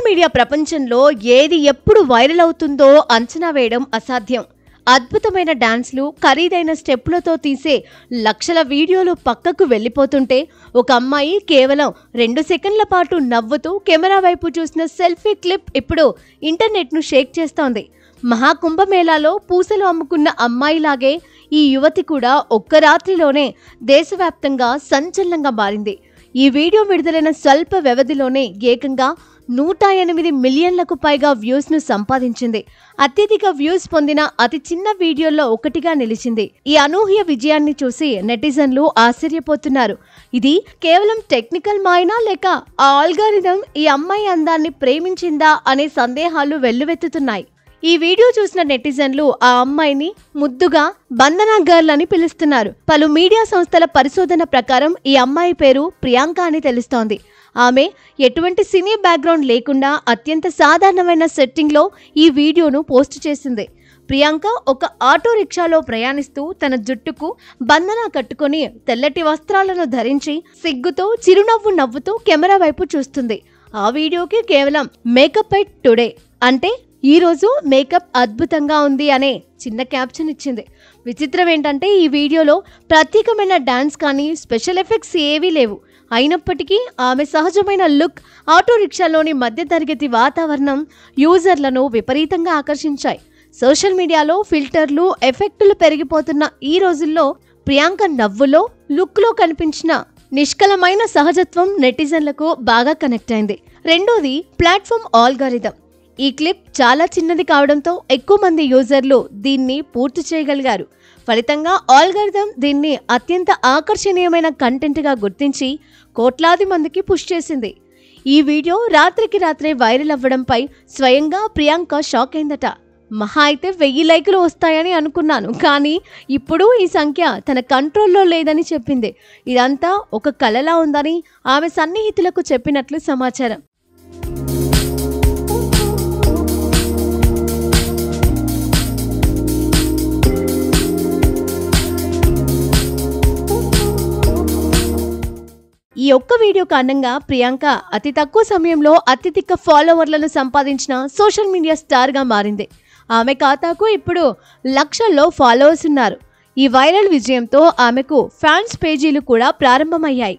Media ప్రపంచంలో ఏది ఎప్పుడు వైరల్ అవుతుందో అంచనా వేయడం అసాధ్యం. అద్భుతమైన డాన్స్లు, ఖరీదైన స్టెప్పులతో తీసే లక్షల వీడియోలు పక్కకు వెళ్ళిపోతుంటే, ఒక అమ్మాయి కేవలం 2 సెకండ్ల పాటు నవ్వుతూ కెమెరా వైపు చూసిన సెల్ఫీ క్లిప్ ఇప్పుడు ఇంటర్నెట్ను షేక్ చేస్తోంది. మహాకుంభమేళాలో పూసలు అమ్ముకున్న అమ్మాయిలాగే ఈ యువతి కూడా ఒక్క రాత్రిలోనే దేశవ్యాప్తంగా సంచలనంగా మారింది. ఈ వీడియో విడుదలైన స్వల్ప వ్యవధిలోనే ఏకంగా 108 మిలియన్లకు పైగా వ్యూస్ను సంపాదించింది. అత్యధిక వ్యూస్ పొందిన అతి చిన్న వీడియోల్లో ఒకటిగా నిలిచింది. ఈ అనూహ్య విజయాన్ని చూసి నెటిజన్లు ఆశ్చర్యపోతున్నారు. ఇది కేవలం టెక్నికల్ మాయనా, లేక ఆ ఆల్గారిథం ఈ అమ్మాయి అందాన్ని ప్రేమించిందా అనే సందేహాలు వెల్లువెత్తుతున్నాయి. ఈ వీడియో చూసిన నెటిజన్లు ఆ అమ్మాయిని ముద్దుగా బంధనా గర్ల్ అని పిలుస్తున్నారు. పలు మీడియా సంస్థల పరిశోధన ప్రకారం ఈ అమ్మాయి పేరు ప్రియాంక అని తెలుస్తోంది. ఆమె ఎటువంటి సినీ బ్యాక్గ్రౌండ్ లేకుండా అత్యంత సాధారణమైన సెట్టింగ్లో ఈ వీడియోను పోస్ట్ చేసింది. ప్రియాంక ఒక ఆటో రిక్షాలో ప్రయాణిస్తూ తన జుట్టుకు బంధన కట్టుకొని తెల్లటి వస్త్రాలను ధరించి సిగ్గుతో చిరునవ్వు నవ్వుతూ కెమెరా వైపు చూస్తుంది. ఆ వీడియోకి కేవలం మేకప్ ఎట్ టుడే, అంటే ఈ రోజు మేకప్ అద్భుతంగా ఉంది అనే చిన్న క్యాప్షన్ ఇచ్చింది. విచిత్రం ఏంటంటే ఈ వీడియోలో ప్రత్యేకమైన డాన్స్ కానీ స్పెషల్ ఎఫెక్ట్స్ ఏవీ లేవు. అయినప్పటికీ ఆమె సహజమైన లుక్, ఆటో రిక్షాలోని మధ్యతరగతి వాతావరణం యూజర్లను విపరీతంగా ఆకర్షించాయి. సోషల్ మీడియాలో ఫిల్టర్లు, ఎఫెక్టులు పెరిగిపోతున్న ఈ రోజుల్లో ప్రియాంక నవ్వులో, లుక్లో కనిపించిన నిష్కలమైన సహజత్వం నెటిజన్లకు బాగా కనెక్ట్ అయింది. రెండోది ప్లాట్ఫామ్ ఆల్గారిథం. ఈ క్లిప్ చాలా చిన్నది కావడంతో ఎక్కువ మంది యూజర్లు దీన్ని పూర్తి చేయగలిగారు. ఫలితంగా ఆల్గారిథం దీన్ని అత్యంత ఆకర్షణీయమైన కంటెంట్గా గుర్తించి కోట్లాది మందికి పుష్ చేసింది. ఈ వీడియో రాత్రికి రాత్రే వైరల్ అవ్వడంపై స్వయంగా ప్రియాంక షాక్ అయిందట. మహా అయితే 1000 లైకులు వస్తాయని అనుకున్నాను, కానీ ఇప్పుడు ఈ సంఖ్య తన కంట్రోల్లో లేదని చెప్పింది. ఇదంతా ఒక కలలా ఉందని ఆమె సన్నిహితులకు చెప్పినట్లు సమాచారం. ఈ ఒక్క వీడియో కారణంగా ప్రియాంక అతి తక్కువ సమయంలో అత్యధిక ఫాలోవర్లను సంపాదించిన సోషల్ మీడియా స్టార్గా మారింది. ఆమె ఖాతాకు ఇప్పుడు లక్షల్లో ఫాలోవర్స్ ఉన్నారు. ఈ వైరల్ విజయంతో ఆమెకు ఫ్యాన్స్ పేజీలు కూడా ప్రారంభమయ్యాయి.